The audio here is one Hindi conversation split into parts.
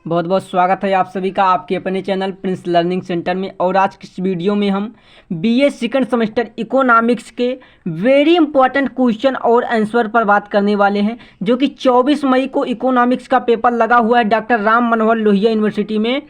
बहुत बहुत स्वागत है आप सभी का आपके अपने चैनल प्रिंस लर्निंग सेंटर में। और आज की इस वीडियो में हम बीए सेकंड सेमेस्टर इकोनॉमिक्स के वेरी इंपॉर्टेंट क्वेश्चन और आंसर पर बात करने वाले हैं, जो कि 24 मई को इकोनॉमिक्स का पेपर लगा हुआ है डॉक्टर राम मनोहर लोहिया यूनिवर्सिटी में।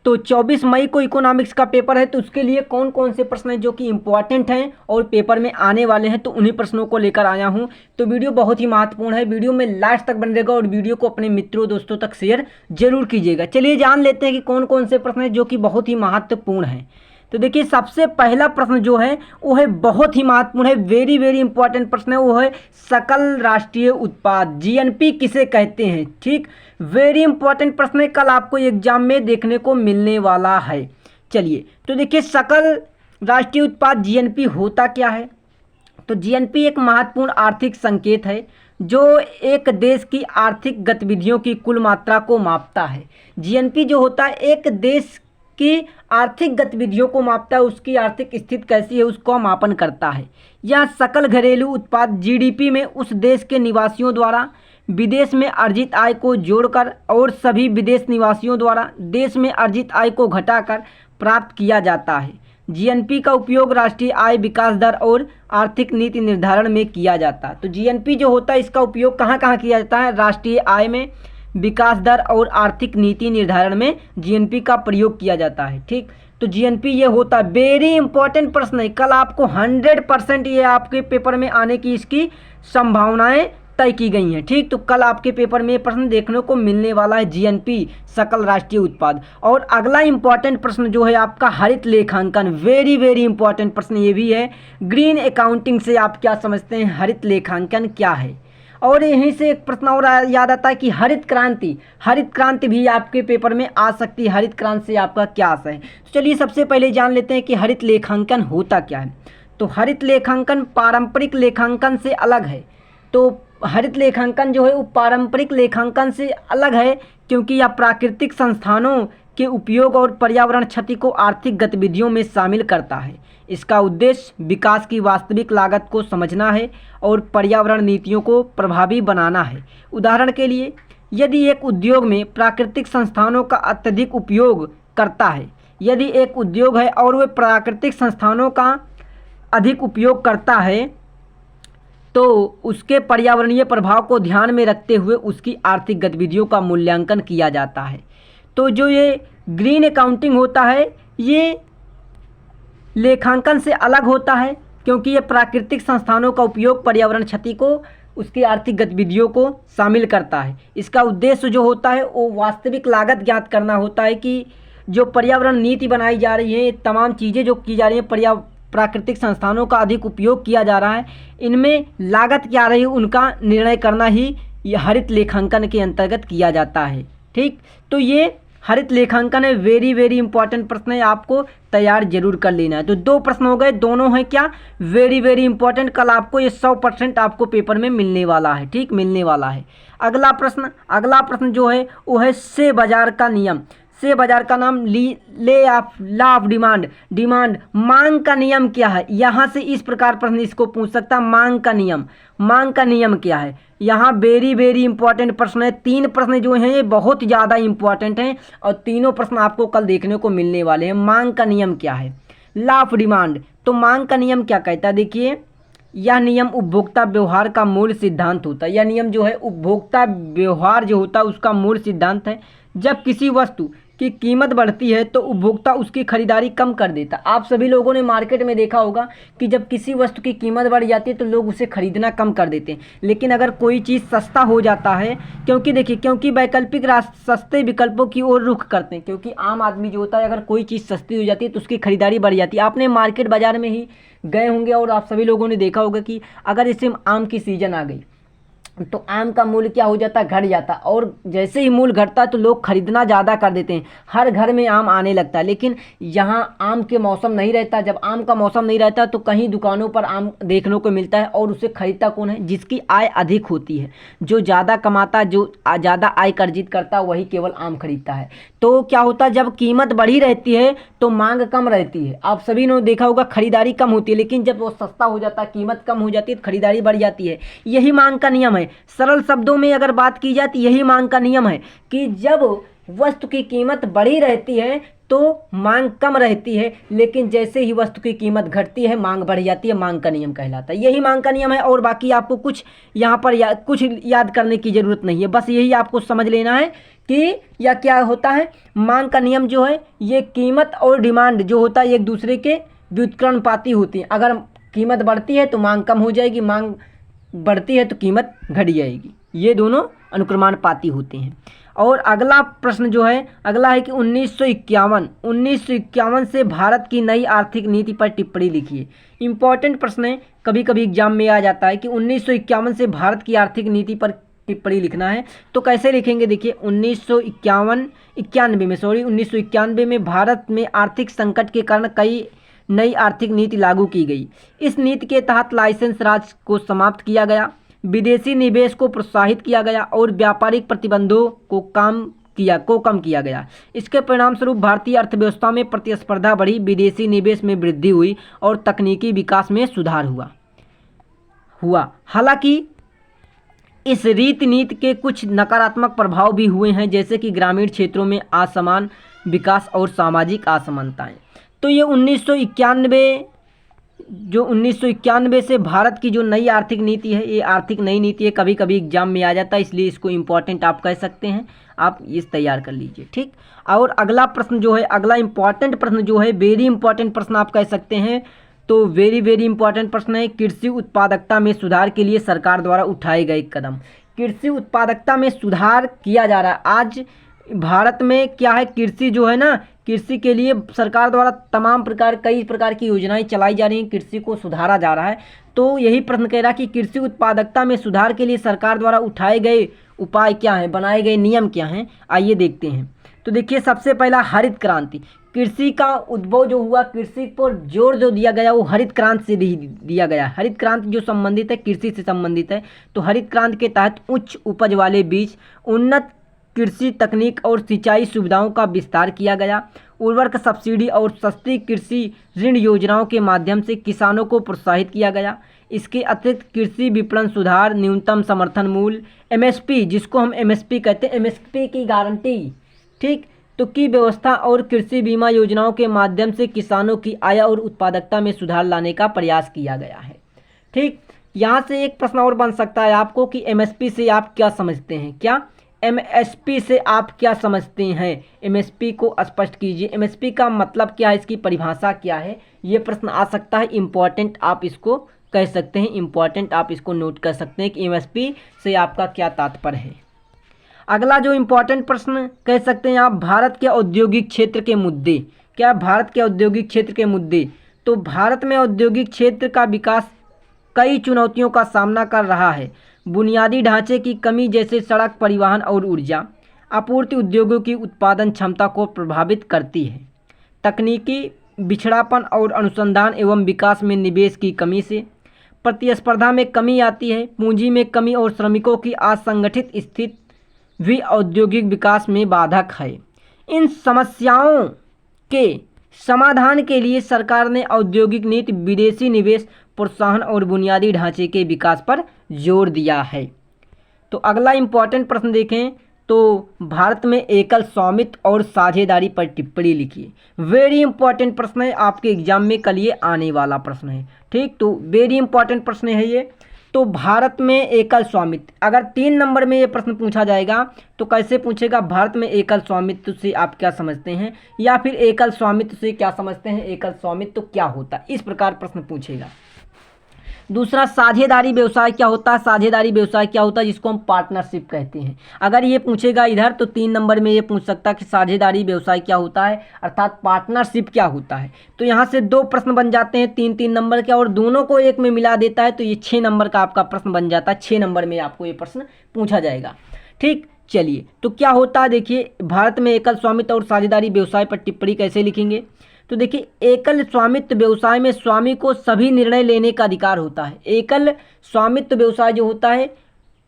तो 24 मई को इकोनॉमिक्स का पेपर है, तो उसके लिए कौन कौन से प्रश्न हैं जो कि इंपॉर्टेंट हैं और पेपर में आने वाले हैं, तो उन्हीं प्रश्नों को लेकर आया हूं। तो वीडियो बहुत ही महत्वपूर्ण है, वीडियो में लास्ट तक बने रहेगा और वीडियो को अपने मित्रों दोस्तों तक शेयर जरूर कीजिएगा। चलिए जान लेते हैं कि कौन कौन से प्रश्न हैं जो कि बहुत ही महत्वपूर्ण हैं। तो देखिए, सबसे पहला प्रश्न जो है वो है बहुत ही महत्वपूर्ण है, वेरी वेरी इंपॉर्टेंट प्रश्न है, वो है सकल राष्ट्रीय उत्पाद जीएनपी किसे कहते हैं। ठीक, वेरी इंपॉर्टेंट प्रश्न है, कल आपको एग्जाम में देखने को मिलने वाला है। चलिए, तो देखिए सकल राष्ट्रीय उत्पाद जीएनपी होता क्या है। तो जीएनपी एक महत्वपूर्ण आर्थिक संकेत है जो एक देश की आर्थिक गतिविधियों की कुल मात्रा को मापता है। जीएनपी जो होता है एक देश की आर्थिक गतिविधियों को मापता है, उसकी आर्थिक स्थिति कैसी है उसको मापन करता है। यह सकल घरेलू उत्पाद जीडीपी में उस देश के निवासियों द्वारा विदेश में अर्जित आय को जोड़कर और सभी विदेश निवासियों द्वारा देश में अर्जित आय को घटाकर प्राप्त किया जाता है। जीएनपी का उपयोग राष्ट्रीय आय विकास दर और आर्थिक नीति निर्धारण में किया जाता है। तो जीएनपी जो होता है इसका उपयोग कहाँ कहाँ किया जाता है, राष्ट्रीय आय में, विकास दर और आर्थिक नीति निर्धारण में जीएनपी का प्रयोग किया जाता है। ठीक, तो जीएनपी ये होता है, वेरी इंपॉर्टेंट प्रश्न है, कल आपको 100% ये आपके पेपर में आने की इसकी संभावनाएं तय की गई हैं। ठीक, तो कल आपके पेपर में प्रश्न देखने को मिलने वाला है जीएनपी सकल राष्ट्रीय उत्पाद। और अगला इंपॉर्टेंट प्रश्न जो है आपका हरित लेखांकन, वेरी वेरी इंपॉर्टेंट प्रश्न ये भी है। ग्रीन अकाउंटिंग से आप क्या समझते हैं, हरित लेखांकन क्या है। और यहीं से एक प्रश्न और याद आता है कि हरित क्रांति भी आपके पेपर में आ सकती है। हरित क्रांति से आपका क्या आशय है। तो चलिए सबसे पहले जान लेते हैं कि हरित लेखांकन होता क्या है। तो हरित लेखांकन पारंपरिक लेखांकन से अलग है। तो हरित लेखांकन जो है वो पारंपरिक लेखांकन से अलग है, क्योंकि यह प्राकृतिक संस्थानों के उपयोग और पर्यावरण क्षति को आर्थिक गतिविधियों में शामिल करता है। इसका उद्देश्य विकास की वास्तविक लागत को समझना है और पर्यावरण नीतियों को प्रभावी बनाना है। उदाहरण के लिए, यदि एक उद्योग में प्राकृतिक संस्थानों का अत्यधिक उपयोग करता है, यदि एक उद्योग है और वह प्राकृतिक संस्थानों का अधिक उपयोग करता है, तो उसके पर्यावरणीय प्रभाव को ध्यान में रखते हुए उसकी आर्थिक गतिविधियों का मूल्यांकन किया जाता है। तो जो ये ग्रीन अकाउंटिंग होता है ये लेखांकन से अलग होता है, क्योंकि ये प्राकृतिक संस्थानों का उपयोग पर्यावरण क्षति को उसकी आर्थिक गतिविधियों को शामिल करता है। इसका उद्देश्य जो होता है वो वास्तविक लागत ज्ञात करना होता है कि जो पर्यावरण नीति बनाई जा रही है, तमाम चीज़ें जो की जा रही हैं, प्राकृतिक संस्थानों का अधिक उपयोग किया जा रहा है, इनमें लागत क्या रही उनका निर्णय करना ही यह हरित लेखांकन के अंतर्गत किया जाता है। ठीक, तो ये हरित लेखांकन है, वेरी वेरी इंपॉर्टेंट प्रश्न है, आपको तैयार जरूर कर लेना है। तो दो प्रश्न हो गए, दोनों हैं क्या, वेरी वेरी इंपॉर्टेंट, कल आपको ये 100% आपको पेपर में मिलने वाला है। ठीक, मिलने वाला है। अगला प्रश्न जो है वो है से बाजार का नियम। से बाजार का नाम लॉ ऑफ डिमांड मांग का नियम क्या है। यहाँ से इस प्रकार प्रश्न इसको पूछ सकता है, मांग का नियम क्या है। यहाँ वेरी वेरी इंपॉर्टेंट प्रश्न है। 3 प्रश्न जो हैं ये बहुत ज़्यादा इंपॉर्टेंट हैं और तीनों प्रश्न आपको कल देखने को मिलने वाले हैं। मांग का नियम क्या है, लॉ ऑफ डिमांड। तो मांग का नियम क्या कहता है, देखिए यह नियम उपभोक्ता व्यवहार का मूल सिद्धांत होता है। यह नियम जो है उपभोक्ता व्यवहार जो होता है उसका मूल सिद्धांत है। जब किसी वस्तु की कीमत बढ़ती है तो उपभोक्ता उसकी खरीदारी कम कर देता है। आप सभी लोगों ने मार्केट में देखा होगा कि जब किसी वस्तु की कीमत बढ़ जाती है तो लोग उसे खरीदना कम कर देते हैं। लेकिन अगर कोई चीज़ सस्ता हो जाता है, क्योंकि देखिए क्योंकि वैकल्पिक सस्ते विकल्पों की ओर रुख करते हैं, क्योंकि आम आदमी जो होता है अगर कोई चीज़ सस्ती हो जाती है तो उसकी खरीदारी बढ़ जाती है। आपने मार्केट बाज़ार में ही गए होंगे और आप सभी लोगों ने देखा होगा कि अगर जैसे आम की सीज़न आ गई तो आम का मूल्य क्या हो जाता है, घट जाता। और जैसे ही मूल्य घटता है तो लोग खरीदना ज़्यादा कर देते हैं, हर घर में आम आने लगता है। लेकिन यहाँ आम के मौसम नहीं रहता, जब आम का मौसम नहीं रहता तो कहीं दुकानों पर आम देखने को मिलता है और उसे खरीदता कौन है, जिसकी आय अधिक होती है, जो ज़्यादा कमाता, जो ज़्यादा आय अर्जित करता वही केवल आम खरीदता है। तो क्या होता है, जब कीमत बढ़ी रहती है तो मांग कम रहती है। आप सभी ने देखा होगा खरीदारी कम होती है, लेकिन जब वो सस्ता हो जाता है, कीमत कम हो जाती है तो खरीदारी बढ़ जाती है। यही मांग का नियम है। सरल शब्दों में अगर बात की जाए तो यही मांग का नियम है कि जब वस्तु की कीमत बढ़ी रहती है तो मांग कम रहती है, लेकिन जैसे ही वस्तु की कीमत घटती है मांग बढ़ जाती है। मांग का नियम कहलाता है, यही मांग का नियम है। और बाकी आपको कुछ यहाँ पर कुछ याद करने की ज़रूरत नहीं है, बस यही आपको समझ लेना है कि या क्या होता है। मांग का नियम जो है ये कीमत और डिमांड जो होता है एक दूसरे के व्युत्क्रमानुपाती होती है। अगर कीमत बढ़ती है तो मांग कम हो जाएगी, मांग बढ़ती है तो कीमत घट जाएगी, ये दोनों अनुक्रमानुपाती होते हैं। और अगला प्रश्न जो है अगला है कि 1951 से भारत की नई आर्थिक नीति पर टिप्पणी लिखिए। इम्पॉर्टेंट प्रश्न है, कभी कभी एग्जाम में आ जाता है कि 1951 से भारत की आर्थिक नीति पर टिप्पणी लिखना है। तो कैसे लिखेंगे, देखिए 1991 में भारत में आर्थिक संकट के कारण कई नई आर्थिक नीति लागू की गई। इस नीति के तहत लाइसेंस राज को समाप्त किया गया, विदेशी निवेश को प्रोत्साहित किया गया और व्यापारिक प्रतिबंधों को कम किया गया। इसके परिणामस्वरूप भारतीय अर्थव्यवस्था में प्रतिस्पर्धा बढ़ी, विदेशी निवेश में वृद्धि हुई और तकनीकी विकास में सुधार हुआ। हालांकि इस नीति के कुछ नकारात्मक प्रभाव भी हुए हैं, जैसे कि ग्रामीण क्षेत्रों में असमान विकास और सामाजिक असमानताएं। तो ये 1991 से भारत की जो नई आर्थिक नीति है, ये आर्थिक नई नीति है, कभी कभी एग्जाम में आ जाता है, इसलिए इसको इम्पॉर्टेंट आप कह सकते हैं। आप इस तैयार कर लीजिए, ठीक। और अगला प्रश्न जो है, अगला इम्पॉर्टेंट प्रश्न जो है, वेरी इंपॉर्टेंट प्रश्न आप कह सकते हैं। तो वेरी इंपॉर्टेंट प्रश्न है, कृषि उत्पादकता में सुधार के लिए सरकार द्वारा उठाए गए कदम। कृषि उत्पादकता में सुधार किया जा रहा है। आज भारत में क्या है, कृषि जो है ना, कृषि के लिए सरकार द्वारा कई प्रकार की योजनाएं चलाई जा रही हैं, कृषि को सुधारा जा रहा है। तो यही प्रश्न कह रहा है कि कृषि उत्पादकता में सुधार के लिए सरकार द्वारा उठाए गए उपाय क्या हैं, बनाए गए नियम क्या हैं, आइए देखते हैं। तो देखिए, सबसे पहला हरित क्रांति। कृषि का उद्भव जो हुआ, कृषि पर जोर जो दिया गया वो हरित क्रांति से दिया गया। हरित क्रांति जो संबंधित है, कृषि से संबंधित है। तो हरित क्रांति के तहत उच्च उपज वाले बीज, उन्नत कृषि तकनीक और सिंचाई सुविधाओं का विस्तार किया गया। उर्वरक सब्सिडी और सस्ती कृषि ऋण योजनाओं के माध्यम से किसानों को प्रोत्साहित किया गया। इसके अतिरिक्त कृषि विपणन सुधार, न्यूनतम समर्थन मूल्य, एमएसपी, जिसको हम एमएसपी कहते हैं, एमएसपी की गारंटी, ठीक, तो की व्यवस्था और कृषि बीमा योजनाओं के माध्यम से किसानों की आय और उत्पादकता में सुधार लाने का प्रयास किया गया है, ठीक। यहाँ से एक प्रश्न और बन सकता है आपको कि एमएसपी से आप क्या समझते हैं, क्या एमएसपी से आप क्या समझते हैं, एमएसपी को स्पष्ट कीजिए। एमएसपी का मतलब क्या है, इसकी परिभाषा क्या है, ये प्रश्न आ सकता है। इम्पॉर्टेंट आप इसको कह सकते हैं, इम्पॉर्टेंट आप इसको नोट कर सकते हैं कि एमएसपी से आपका क्या तात्पर्य है। अगला जो इम्पॉर्टेंट प्रश्न कह सकते हैं आप, भारत के औद्योगिक क्षेत्र के मुद्दे। क्या भारत के औद्योगिक क्षेत्र के मुद्दे, तो भारत में औद्योगिक क्षेत्र का विकास कई चुनौतियों का सामना कर रहा है। बुनियादी ढांचे की कमी जैसे सड़क, परिवहन और ऊर्जा आपूर्ति उद्योगों की उत्पादन क्षमता को प्रभावित करती है। तकनीकी पिछड़ापन और अनुसंधान एवं विकास में निवेश की कमी से प्रतिस्पर्धा में कमी आती है। पूंजी में कमी और श्रमिकों की असंगठित स्थिति भी औद्योगिक विकास में बाधक है। इन समस्याओं के समाधान के लिए सरकार ने औद्योगिक नीति, विदेशी निवेश प्रोत्साहन और बुनियादी ढांचे के विकास पर जोर दिया है। तो अगला इम्पॉर्टेंट प्रश्न देखें, तो भारत में एकल स्वामित्व और साझेदारी पर टिप्पणी लिखिए। वेरी इंपॉर्टेंट प्रश्न है, आपके एग्जाम में कल ये आने वाला प्रश्न है, ठीक। तो वेरी इंपॉर्टेंट प्रश्न है ये। तो भारत में एकल स्वामित्व, अगर 3 नंबर में ये प्रश्न पूछा जाएगा तो कैसे पूछेगा, भारत में एकल स्वामित्व से आप क्या समझते हैं, या फिर एकल स्वामित्व से क्या समझते हैं, एकल स्वामित्व क्या होता है, इस प्रकार प्रश्न पूछेगा। दूसरा, साझेदारी व्यवसाय क्या होता है, साझेदारी व्यवसाय क्या होता है, जिसको हम पार्टनरशिप कहते हैं। अगर ये पूछेगा इधर तो 3 नंबर में ये पूछ सकता है कि साझेदारी व्यवसाय क्या होता है, अर्थात पार्टनरशिप क्या होता है। तो यहाँ से 2 प्रश्न बन जाते हैं 3-3 नंबर के, और दोनों को एक में मिला देता है तो ये 6 नंबर का आपका प्रश्न बन जाता है। 6 नंबर में आपको ये प्रश्न पूछा जाएगा, ठीक। चलिए, तो क्या होता है, देखिए भारत में एकल स्वामित्व और साझेदारी व्यवसाय पर टिप्पणी कैसे लिखेंगे। तो देखिए, एकल स्वामित्व व्यवसाय में स्वामी को सभी निर्णय लेने का अधिकार होता है। एकल स्वामित्व व्यवसाय जो होता है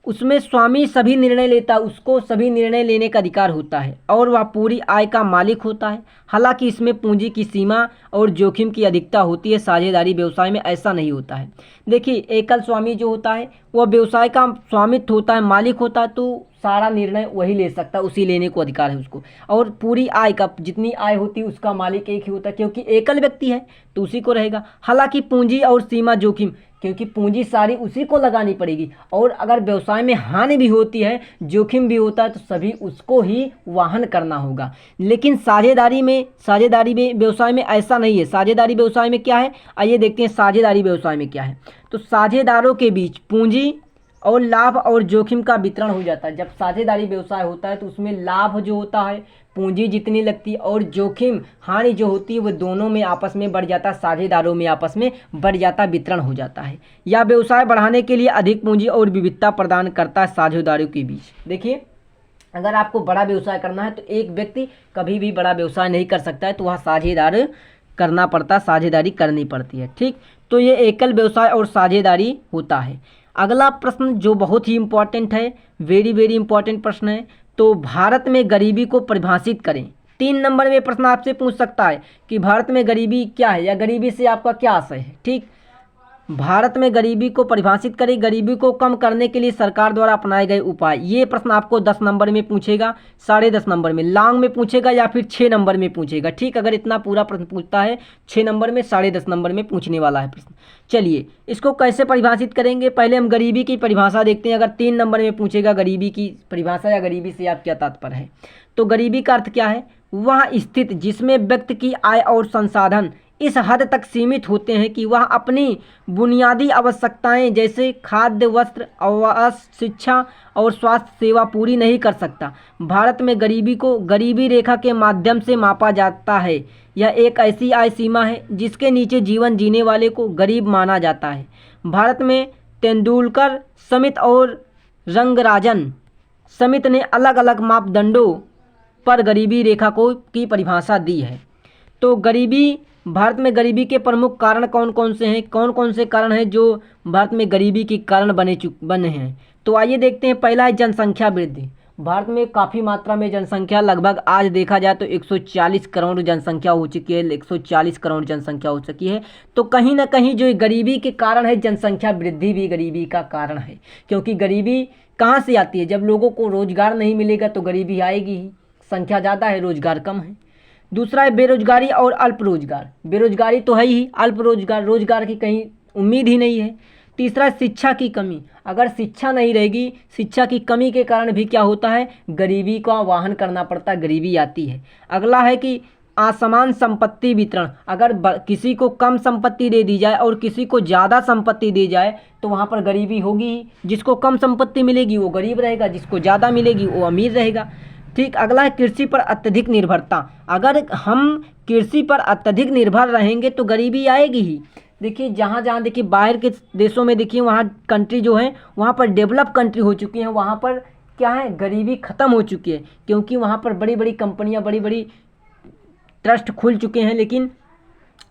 उसमें स्वामी सभी निर्णय लेता है, उसको सभी निर्णय लेने का अधिकार होता है और वह पूरी आय का मालिक होता है। हालांकि इसमें पूंजी की सीमा और जोखिम की अधिकता होती है, साझेदारी व्यवसाय में ऐसा नहीं होता है। देखिए, एकल स्वामी जो होता है वह व्यवसाय का स्वामित्व होता है, मालिक होता है, तो सारा निर्णय वही ले सकता है, उसी लेने को अधिकार है उसको। और पूरी आय का, जितनी आय होती है उसका मालिक एक ही होता है, क्योंकि एकल व्यक्ति है तो उसी को रहेगा। हालांकि पूंजी और सीमा जोखिम, क्योंकि पूंजी सारी उसी को लगानी पड़ेगी, और अगर व्यवसाय में हानि भी होती है, जोखिम भी होता है, तो सभी उसको ही वहन करना होगा। लेकिन साझेदारी में व्यवसाय में ऐसा नहीं है। साझेदारी व्यवसाय में क्या है, आइए देखते हैं साझेदारी व्यवसाय में क्या है। तो साझेदारों के बीच पूंजी और लाभ और जोखिम का वितरण हो जाता है। जब साझेदारी व्यवसाय होता है तो उसमें लाभ जो होता है, पूंजी जितनी लगती है, और जोखिम हानि जो होती है, वो दोनों में आपस में बढ़ जाता है, साझेदारों में आपस में बढ़ जाता, वितरण हो जाता है। या व्यवसाय बढ़ाने के लिए अधिक पूंजी और विविधता प्रदान करता है साझेदारों के बीच। देखिए, अगर आपको बड़ा व्यवसाय करना है तो एक व्यक्ति कभी भी बड़ा व्यवसाय नहीं कर सकता है, तो वह साझेदार करना पड़ता, साझेदारी करनी पड़ती है। ठीक, तो ये एकल व्यवसाय और साझेदारी होता है। अगला प्रश्न जो बहुत ही इंपॉर्टेंट है, वेरी वेरी इंपॉर्टेंट प्रश्न है, तो भारत में गरीबी को परिभाषित करें। 3 नंबर में प्रश्न आपसे पूछ सकता है कि भारत में गरीबी क्या है, या गरीबी से आपका क्या आशय है। ठीक, भारत में गरीबी को परिभाषित करें, गरीबी को कम करने के लिए सरकार द्वारा अपनाए गए उपाय। ये प्रश्न आपको 10 नंबर में पूछेगा, 10.5 नंबर में, लॉन्ग में पूछेगा, या फिर 6 नंबर में पूछेगा। ठीक, अगर इतना पूरा प्रश्न पूछता है 6 नंबर में, 10.5 नंबर में पूछने वाला है प्रश्न। चलिए, इसको कैसे परिभाषित करेंगे, पहले हम गरीबी की परिभाषा देखते हैं। अगर 3 नंबर में पूछेगा गरीबी की परिभाषा या गरीबी से आप क्या तात्पर्य है, तो गरीबी का अर्थ क्या है, वह स्थिति जिसमें व्यक्ति की आय और संसाधन इस हद तक सीमित होते हैं कि वह अपनी बुनियादी आवश्यकताएं जैसे खाद्य, वस्त्र, आवास, शिक्षा और स्वास्थ्य सेवा पूरी नहीं कर सकता। भारत में गरीबी को गरीबी रेखा के माध्यम से मापा जाता है। यह एक ऐसी आय सीमा है जिसके नीचे जीवन जीने वाले को गरीब माना जाता है। भारत में तेंदुलकर समिति और रंगराजन समिति ने अलग अलग मापदंडों पर गरीबी रेखा को की परिभाषा दी है। तो गरीबी, भारत में गरीबी के प्रमुख कारण कौन कौन से हैं, कौन कौन से कारण हैं जो भारत में गरीबी के कारण बने हैं। तो आइए देखते हैं। पहला है जनसंख्या वृद्धि। भारत में काफ़ी मात्रा में जनसंख्या, लगभग आज देखा जाए तो 140 करोड़ जनसंख्या हो चुकी है, 140 करोड़ जनसंख्या हो चुकी है। तो कहीं ना कहीं जो गरीबी के कारण है, जनसंख्या वृद्धि भी गरीबी का कारण है, क्योंकि गरीबी कहाँ से आती है, जब लोगों को रोजगार नहीं मिलेगा तो गरीबी आएगी ही। संख्या ज़्यादा है, रोजगार कम है। दूसरा है बेरोजगारी और अल्प रोजगार। बेरोजगारी तो है ही, अल्प रोजगार, रोजगार की कहीं उम्मीद ही नहीं है। तीसरा है शिक्षा की कमी। अगर शिक्षा नहीं रहेगी, शिक्षा की कमी के कारण भी क्या होता है, गरीबी का वाहन करना पड़ता है, गरीबी आती है। अगला है कि असमान संपत्ति वितरण। अगर किसी को कम संपत्ति दे दी जाए और किसी को ज़्यादा संपत्ति दी जाए तो वहाँ पर गरीबी होगी ही। जिसको कम संपत्ति मिलेगी वो गरीब रहेगा, जिसको ज़्यादा मिलेगी वो अमीर रहेगा। ठीक, अगला है कृषि पर अत्यधिक निर्भरता। अगर हम कृषि पर अत्यधिक निर्भर रहेंगे तो गरीबी आएगी ही। देखिए, जहाँ जहाँ देखिए बाहर के देशों में देखिए, वहाँ कंट्री जो है वहाँ पर डेवलप कंट्री हो चुकी हैं, वहाँ पर क्या है, गरीबी ख़त्म हो चुकी है, क्योंकि वहाँ पर बड़ी बड़ी कंपनियाँ, बड़ी बड़ी ट्रस्ट खुल चुके हैं। लेकिन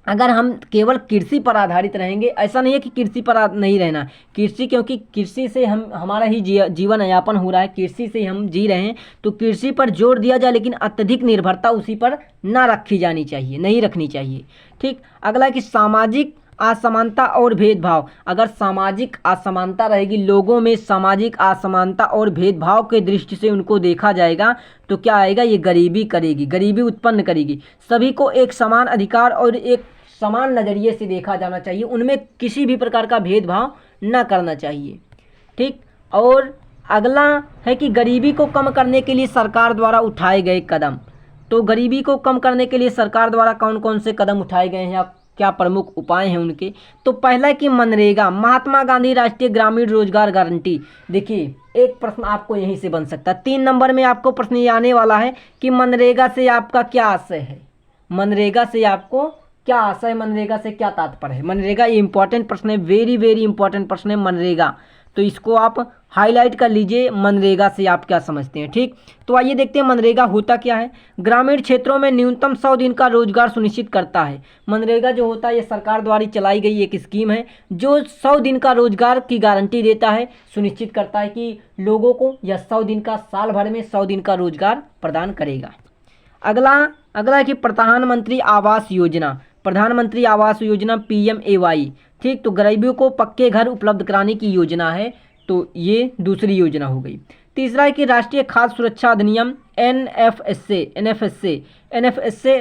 अगर हम केवल कृषि पर आधारित रहेंगे, ऐसा नहीं है कि कृषि पर नहीं रहना, कृषि, क्योंकि कृषि से हमारा ही जीवन यापन हो रहा है, कृषि से हम जी रहे हैं, तो कृषि पर जोर दिया जाए, लेकिन अत्यधिक निर्भरता उसी पर ना रखी जानी चाहिए, नहीं रखनी चाहिए। ठीक, अगला है कि सामाजिक असमानता और भेदभाव। अगर सामाजिक असमानता रहेगी, लोगों में सामाजिक असमानता और भेदभाव के दृष्टि से उनको देखा जाएगा तो क्या आएगा, ये गरीबी करेगी, गरीबी उत्पन्न करेगी। सभी को एक समान अधिकार और एक समान नज़रिए से देखा जाना चाहिए, उनमें किसी भी प्रकार का भेदभाव न करना चाहिए। ठीक, और अगला है कि गरीबी को कम करने के लिए सरकार द्वारा उठाए गए कदम। तो गरीबी को कम करने के लिए सरकार द्वारा कौन कौन से कदम उठाए गए हैं या क्या प्रमुख उपाय हैं उनके। तो पहला है कि मनरेगा, महात्मा गांधी राष्ट्रीय ग्रामीण रोजगार गारंटी। देखिए, एक प्रश्न आपको यहीं से बन सकता है, 3 नंबर में आपको प्रश्न ये आने वाला है कि मनरेगा से आपका क्या आशय है, मनरेगा से आपको क्या आशय है, मनरेगा से क्या तात्पर्य है। मनरेगा ये इंपॉर्टेंट प्रश्न है, वेरी वेरी इंपॉर्टेंट प्रश्न है मनरेगा। तो इसको आप हाईलाइट कर लीजिए मनरेगा से आप क्या समझते हैं। ठीक, तो आइए देखते हैं मनरेगा होता क्या है। ग्रामीण क्षेत्रों में न्यूनतम 100 दिन का रोजगार सुनिश्चित करता है। मनरेगा जो होता है ये सरकार द्वारा चलाई गई एक स्कीम है जो 100 दिन का रोजगार की गारंटी देता है, सुनिश्चित करता है कि लोगों को यह 100 दिन का, साल भर में 100 दिन का रोजगार प्रदान करेगा। अगला है कि प्रधानमंत्री आवास योजना। प्रधानमंत्री आवास योजना PMAY, ठीक, तो गरीबों को पक्के घर उपलब्ध कराने की योजना है, तो ये दूसरी योजना हो गई। तीसरा है कि राष्ट्रीय खाद्य सुरक्षा अधिनियम NFSA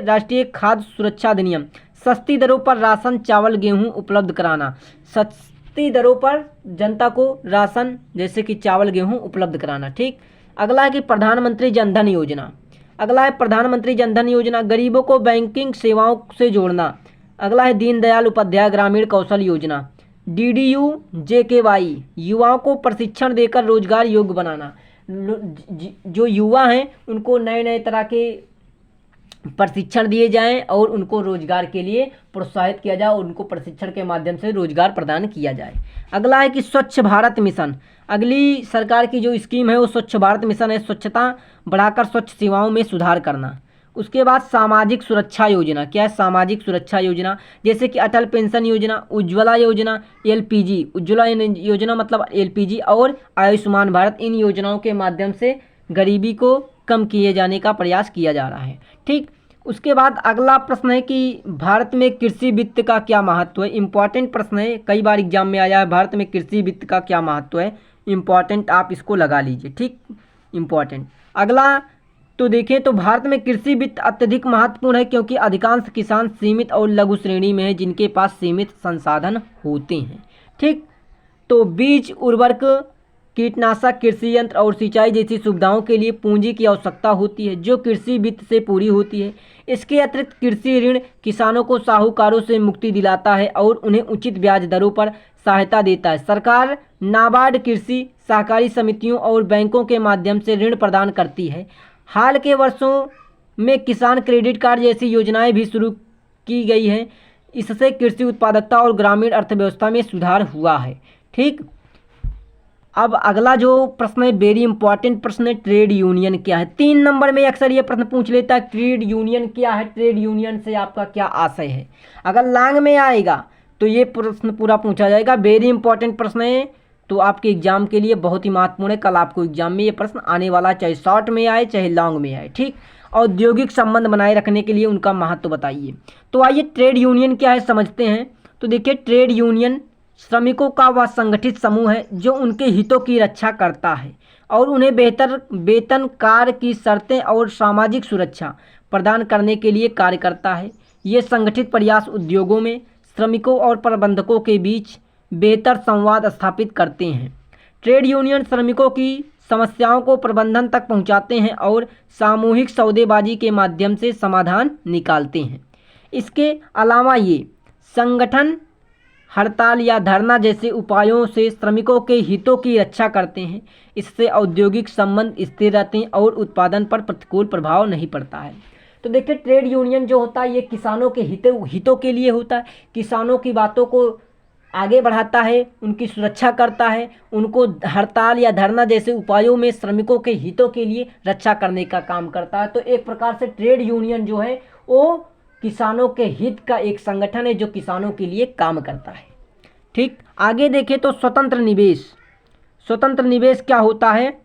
राष्ट्रीय खाद्य सुरक्षा अधिनियम, सस्ती दरों पर राशन, चावल, गेहूं उपलब्ध कराना। सस्ती दरों पर जनता को राशन जैसे कि चावल, गेहूं उपलब्ध कराना। ठीक, अगला है कि प्रधानमंत्री जनधन योजना। अगला है प्रधानमंत्री जनधन योजना, गरीबों को बैंकिंग सेवाओं से जोड़ना। अगला है दीनदयाल उपाध्याय ग्रामीण कौशल योजना, DDU-JKY, युवाओं को प्रशिक्षण देकर रोजगार योग्य बनाना। जो युवा हैं उनको नए नए तरह के प्रशिक्षण दिए जाएं और उनको रोजगार के लिए प्रोत्साहित किया जाए और उनको प्रशिक्षण के माध्यम से रोजगार प्रदान किया जाए। अगला है कि स्वच्छ भारत मिशन। अगली सरकार की जो स्कीम है वो स्वच्छ भारत मिशन है, स्वच्छता बढ़ाकर स्वच्छ सेवाओं में सुधार करना। उसके बाद सामाजिक सुरक्षा योजना। क्या है सामाजिक सुरक्षा योजना? जैसे कि अटल पेंशन योजना, उज्ज्वला योजना, LPG, उज्ज्वला योजना मतलब LPG और आयुष्मान भारत, इन योजनाओं के माध्यम से गरीबी को कम किए जाने का प्रयास किया जा रहा है। ठीक, उसके बाद अगला प्रश्न है कि भारत में कृषि वित्त का क्या महत्व है। इंपॉर्टेंट प्रश्न है, कई बार एग्जाम में आया है, भारत में कृषि वित्त का क्या महत्व है। इंपॉर्टेंट, आप इसको लगा लीजिए। ठीक, इंपॉर्टेंट। अगला तो देखें तो भारत में कृषि वित्त अत्यधिक महत्वपूर्ण है क्योंकि अधिकांश किसान सीमित और लघु श्रेणी में है जिनके पास सीमित संसाधन होते हैं। ठीक, तो बीज, उर्वरक, कीटनाशक, कृषि यंत्र और सिंचाई जैसी सुविधाओं के लिए पूंजी की आवश्यकता होती है जो कृषि वित्त से पूरी होती है। इसके अतिरिक्त कृषि ऋण किसानों को साहूकारों से मुक्ति दिलाता है और उन्हें उचित ब्याज दरों पर सहायता देता है। सरकार नाबार्ड, कृषि सहकारी समितियों और बैंकों के माध्यम से ऋण प्रदान करती है। हाल के वर्षों में किसान क्रेडिट कार्ड जैसी योजनाएं भी शुरू की गई हैं। इससे कृषि उत्पादकता और ग्रामीण अर्थव्यवस्था में सुधार हुआ है। ठीक, अब अगला जो प्रश्न है वेरी इंपॉर्टेंट प्रश्न है, ट्रेड यूनियन क्या है। 3 नंबर में अक्सर ये प्रश्न पूछ लेता है, ट्रेड यूनियन क्या है, ट्रेड यूनियन से आपका क्या आशय है। अगर लांग में आएगा तो ये प्रश्न पूरा पूछा जाएगा। वेरी इंपॉर्टेंट प्रश्न है, तो आपके एग्जाम के लिए बहुत ही महत्वपूर्ण है। कल आपको एग्जाम में ये प्रश्न आने वाला है, चाहे शॉर्ट में आए चाहे लॉन्ग में आए। ठीक, औद्योगिक संबंध बनाए रखने के लिए उनका महत्व बताइए। तो आइए ट्रेड यूनियन क्या है समझते हैं। तो देखिए, ट्रेड यूनियन श्रमिकों का वह संगठित समूह है जो उनके हितों की रक्षा करता है और उन्हें बेहतर वेतन, कार्य की शर्तें और सामाजिक सुरक्षा प्रदान करने के लिए कार्य करता है। ये संगठित प्रयास उद्योगों में श्रमिकों और प्रबंधकों के बीच बेहतर संवाद स्थापित करते हैं। ट्रेड यूनियन श्रमिकों की समस्याओं को प्रबंधन तक पहुंचाते हैं और सामूहिक सौदेबाजी के माध्यम से समाधान निकालते हैं। इसके अलावा ये संगठन हड़ताल या धरना जैसे उपायों से श्रमिकों के हितों की रक्षा करते हैं। इससे औद्योगिक संबंध स्थिर रहते हैं और उत्पादन पर प्रतिकूल प्रभाव नहीं पड़ता है। तो देखिए, ट्रेड यूनियन जो होता है ये किसानों के हितों के लिए होता है। किसानों की बातों को आगे बढ़ाता है, उनकी सुरक्षा करता है, उनको हड़ताल या धरना जैसे उपायों में श्रमिकों के हितों के लिए रक्षा करने का काम करता है। तो एक प्रकार से ट्रेड यूनियन जो है वो किसानों के हित का एक संगठन है जो किसानों के लिए काम करता है। ठीक, आगे देखें तो स्वतंत्र निवेश। स्वतंत्र निवेश क्या होता है,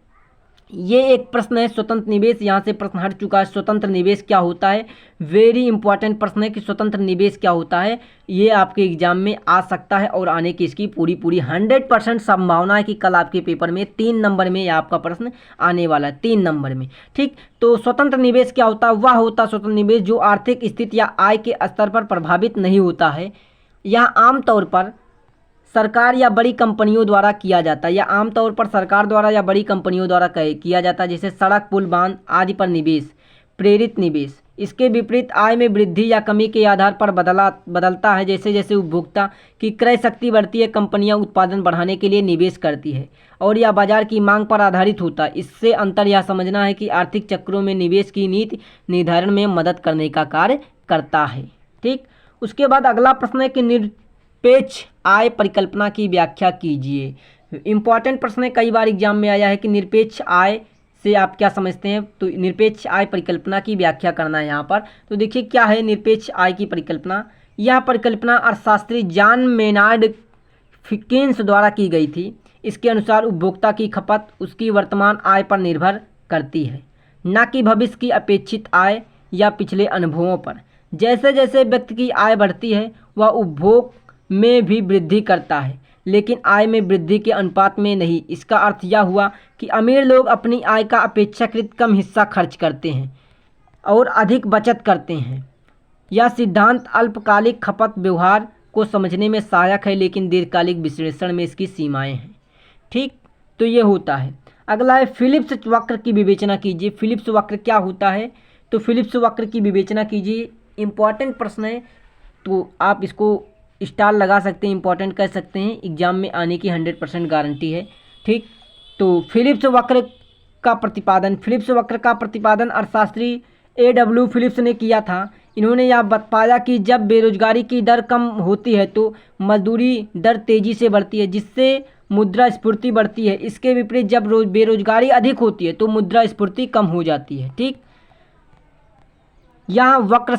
ये एक प्रश्न है। स्वतंत्र निवेश, यहाँ से प्रश्न हट चुका है। स्वतंत्र निवेश क्या होता है, वेरी इंपॉर्टेंट प्रश्न है कि स्वतंत्र निवेश क्या होता है। ये आपके एग्जाम में आ सकता है और आने की इसकी पूरी 100% संभावना है कि कल आपके पेपर में 3 नंबर में आपका प्रश्न आने वाला है, 3 नंबर में। ठीक, तो स्वतंत्र निवेश क्या होता है, वह होता है स्वतंत्र निवेश जो आर्थिक स्थिति या आय के स्तर पर प्रभावित नहीं होता है। यह आमतौर पर सरकार या बड़ी कंपनियों द्वारा किया जाता है, या आमतौर पर सरकार द्वारा या बड़ी कंपनियों द्वारा किया जाता है, जैसे सड़क, पुल, बांध आदि पर निवेश, प्रेरित निवेश। इसके विपरीत आय में वृद्धि या कमी के आधार पर बदलता है। जैसे जैसे उपभोक्ता की क्रय शक्ति बढ़ती है, कंपनियां उत्पादन बढ़ाने के लिए निवेश करती है और यह बाजार की मांग पर आधारित होता है। इससे अंतर यह समझना है कि आर्थिक चक्रों में निवेश की नीति निर्धारण में मदद करने का कार्य करता है। ठीक, उसके बाद अगला प्रश्न है कि निरपेक्ष आय परिकल्पना की व्याख्या कीजिए। इम्पॉर्टेंट प्रश्न है, कई बार एग्जाम में आया है कि निरपेक्ष आय से आप क्या समझते हैं। तो निरपेक्ष आय परिकल्पना की व्याख्या करना है यहाँ पर। तो देखिए क्या है निरपेक्ष आय की परिकल्पना। यह परिकल्पना अर्थशास्त्री जॉन मेनार्ड केन्स द्वारा की गई थी। इसके अनुसार उपभोक्ता की खपत उसकी वर्तमान आय पर निर्भर करती है, न कि भविष्य की अपेक्षित आय या पिछले अनुभवों पर। जैसे जैसे व्यक्ति की आय बढ़ती है वह उपभोग में भी वृद्धि करता है, लेकिन आय में वृद्धि के अनुपात में नहीं। इसका अर्थ यह हुआ कि अमीर लोग अपनी आय का अपेक्षाकृत कम हिस्सा खर्च करते हैं और अधिक बचत करते हैं। यह सिद्धांत अल्पकालिक खपत व्यवहार को समझने में सहायक है, लेकिन दीर्घकालिक विश्लेषण में इसकी सीमाएं हैं। ठीक, तो ये होता है। अगला है फिलिप्स वक्र की विवेचना कीजिए। फिलिप्स वक्र क्या होता है, तो फिलिप्स वक्र की विवेचना कीजिए। इंपॉर्टेंट प्रश्न है, तो आप इसको स्टार लगा सकते हैं, इंपॉर्टेंट कह सकते हैं, एग्जाम में आने की 100% गारंटी है। ठीक, तो फिलिप्स वक्र का प्रतिपादन अर्थशास्त्री A.W. फिलिप्स ने किया था। इन्होंने यह बताया कि जब बेरोजगारी की दर कम होती है तो मजदूरी दर तेजी से बढ़ती है, जिससे मुद्रास्फीति बढ़ती है। इसके विपरीत जब बेरोजगारी अधिक होती है तो मुद्रास्फीति कम हो जाती है। ठीक, यह वक्र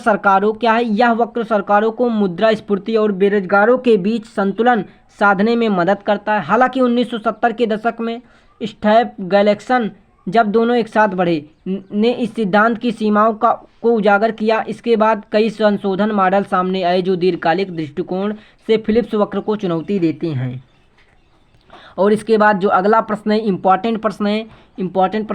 सरकारों को मुद्रास्फीति और बेरोजगारों के बीच संतुलन साधने में मदद करता है। हालांकि 1970 के दशक में स्टैगफ्लेशन, जब दोनों एक साथ बढ़े, ने इस सिद्धांत की सीमाओं को उजागर किया। इसके बाद कई संशोधन मॉडल सामने आए जो दीर्घकालिक दृष्टिकोण से फिलिप्स वक्र को चुनौती देते हैं। और इसके बाद जो अगला प्रश्न है इंपॉर्टेंट प्रश्न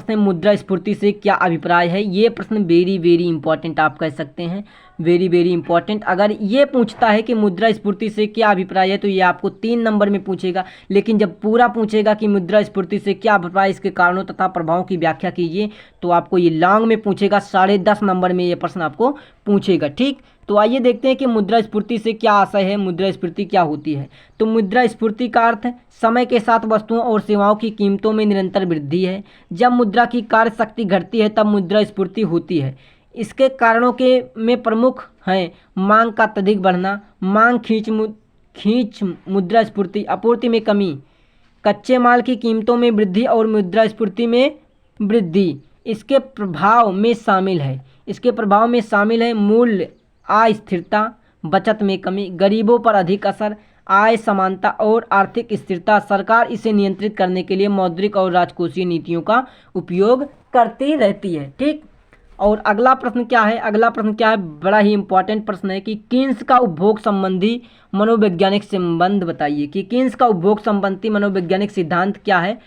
है मुद्रास्फीति से क्या अभिप्राय है। ये प्रश्न वेरी वेरी इंपॉर्टेंट आप कह सकते हैं, वेरी वेरी इंपॉर्टेंट। अगर ये पूछता है कि मुद्रास्फीति से क्या अभिप्राय है तो ये आपको 3 नंबर में पूछेगा, लेकिन जब पूरा पूछेगा कि मुद्रास्फीति से क्या अभिप्राय, इसके कारणों तथा प्रभावों की व्याख्या कीजिए, तो आपको ये लॉन्ग में पूछेगा, 10.5 नंबर में ये प्रश्न आपको पूछेगा। ठीक, तो आइए देखते हैं कि मुद्रास्फीति से क्या आशय है, मुद्रास्फीति क्या होती है। तो मुद्रास्फीति का अर्थ समय के साथ वस्तुओं और सेवाओं की कीमतों में निरंतर वृद्धि है। जब मुद्रा की कार्य शक्ति घटती है तब मुद्रास्फीति होती है। इसके कारणों के में प्रमुख हैं मांग का अत्यधिक बढ़ना, मांग खींच मुद्रास्फीति, आपूर्ति में कमी, कच्चे माल की कीमतों में वृद्धि और मुद्रास्फीति में वृद्धि। इसके प्रभाव में शामिल है मूल्य अस्थिरता, बचत में कमी, गरीबों पर अधिक असर, आय समानता और आर्थिक स्थिरता। सरकार इसे नियंत्रित करने के लिए मौद्रिक और राजकोषीय नीतियों का उपयोग करती रहती है। ठीक, और अगला प्रश्न क्या है, बड़ा ही इंपॉर्टेंट प्रश्न है कि कीन्स का उपभोग संबंधी मनोवैज्ञानिक संबंध बताइए। कि कीन्स का उपभोग संबंधी मनोवैज्ञानिक सिद्धांत क्या है।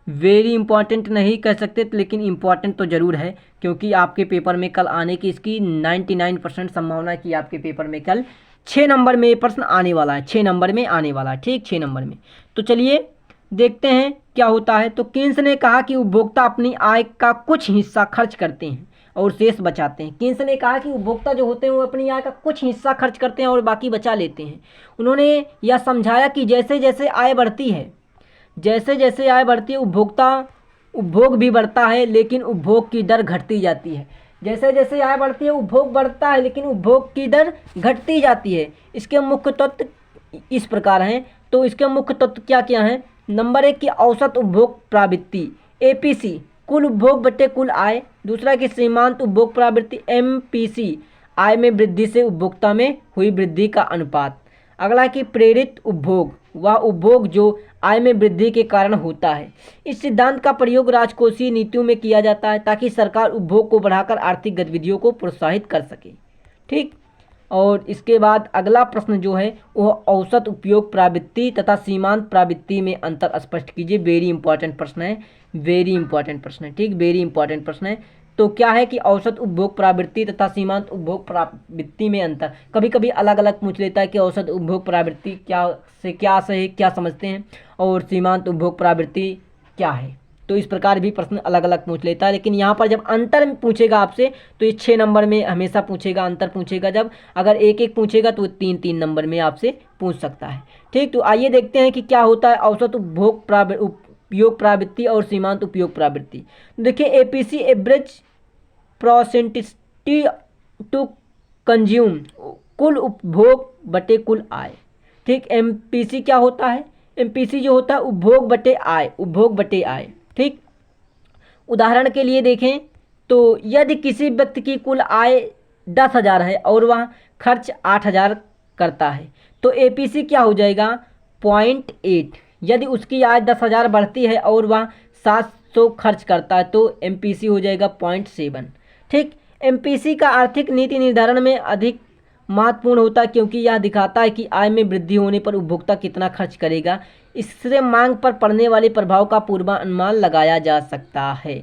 वेरी इंपॉर्टेंट नहीं कह सकते, लेकिन इंपॉर्टेंट तो ज़रूर है, क्योंकि आपके पेपर में कल आने की इसकी 99% संभावना है कि आपके पेपर में कल 6 नंबर में ये प्रश्न आने वाला है, 6 नंबर में आने वाला है। ठीक, 6 नंबर में। तो चलिए देखते हैं क्या होता है। तो कीन्स ने कहा कि उपभोक्ता अपनी आय का कुछ हिस्सा खर्च करते हैं और शेष बचाते हैं। कीन्स ने कहा कि उपभोक्ता जो होते हैं वो अपनी आय का कुछ हिस्सा खर्च करते हैं और बाकी बचा लेते हैं। उन्होंने यह समझाया कि जैसे जैसे आय बढ़ती है उपभोग भी बढ़ता है, लेकिन उपभोग की दर घटती जाती है। जैसे जैसे आय बढ़ती है उपभोग बढ़ता है, लेकिन उपभोग की दर घटती जाती है। इसके मुख्य तत्व इस प्रकार हैं। तो इसके मुख्य तत्व क्या क्या हैं। नंबर 1 की औसत उपभोग प्रवृत्ति APC, कुल उपभोग बटे कुल आय। दूसरा कि सीमांत उपभोग प्रवृत्ति MPC, आय में वृद्धि से उपभोक्ता में हुई वृद्धि का अनुपात। अगला कि प्रेरित उपभोग, वह उपभोग जो आय में वृद्धि के कारण होता है। इस सिद्धांत का प्रयोग राजकोषीय नीतियों में किया जाता है ताकि सरकार उपभोग को बढ़ाकर आर्थिक गतिविधियों को प्रोत्साहित कर सके। ठीक, और इसके बाद अगला प्रश्न जो है वह औसत उपयोग प्रवृत्ति तथा सीमांत प्रवृत्ति में अंतर स्पष्ट कीजिए। वेरी इंपॉर्टेंट प्रश्न है, वेरी इंपॉर्टेंट प्रश्न है। ठीक, वेरी इंपॉर्टेंट प्रश्न है। तो क्या है कि औसत उपभोग प्रवृत्ति तथा सीमांत उपभोग प्रवृत्ति में अंतर। कभी कभी अलग अलग पूछ लेता है कि औसत उपभोग प्रवृत्ति क्या सही क्या समझते हैं और सीमांत उपभोग प्रवृत्ति क्या है। तो इस प्रकार भी प्रश्न अलग अलग पूछ लेता है, लेकिन यहाँ पर जब अंतर पूछेगा आपसे तो ये 6 नंबर में हमेशा पूछेगा, अंतर पूछेगा। जब अगर एक एक पूछेगा तो 3-3 नंबर में आपसे पूछ सकता है। ठीक, तो आइए देखते हैं कि क्या होता है औसत उपयोग प्रवृत्ति और सीमांत उपयोग प्रवृत्ति। देखिए APC एवरेज प्रोसेंटिटी टू कंज्यूम, कुल उपभोग बटे कुल आय। ठीक, MPC क्या होता है, एमपीसी जो होता है उपभोग बटे आय, उपभोग बटे आय। ठीक, उदाहरण के लिए देखें तो यदि किसी व्यक्ति की कुल आय 10,000 है और वह खर्च 8,000 करता है तो एपीसी क्या हो जाएगा 0.8। यदि उसकी आय 10,000 बढ़ती है और वह 700 खर्च करता है तो एमपीसी हो जाएगा 0.7। ठीक, एमपीसी का आर्थिक नीति निर्धारण में अधिक महत्वपूर्ण होता है क्योंकि यह दिखाता है कि आय में वृद्धि होने पर उपभोक्ता कितना खर्च करेगा। इससे मांग पर पड़ने वाले प्रभाव का पूर्वानुमान लगाया जा सकता है।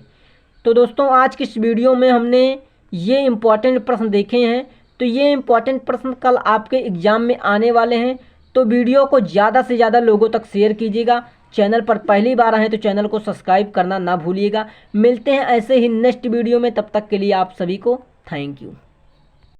तो दोस्तों आज की इस वीडियो में हमने ये इम्पॉर्टेंट प्रश्न देखे हैं। तो ये इम्पॉर्टेंट प्रश्न कल आपके एग्ज़ाम में आने वाले हैं, तो वीडियो को ज़्यादा से ज़्यादा लोगों तक शेयर कीजिएगा। चैनल पर पहली बार आए तो चैनल को सब्सक्राइब करना ना भूलिएगा। मिलते हैं ऐसे ही नेक्स्ट वीडियो में, तब तक के लिए आप सभी को थैंक यू।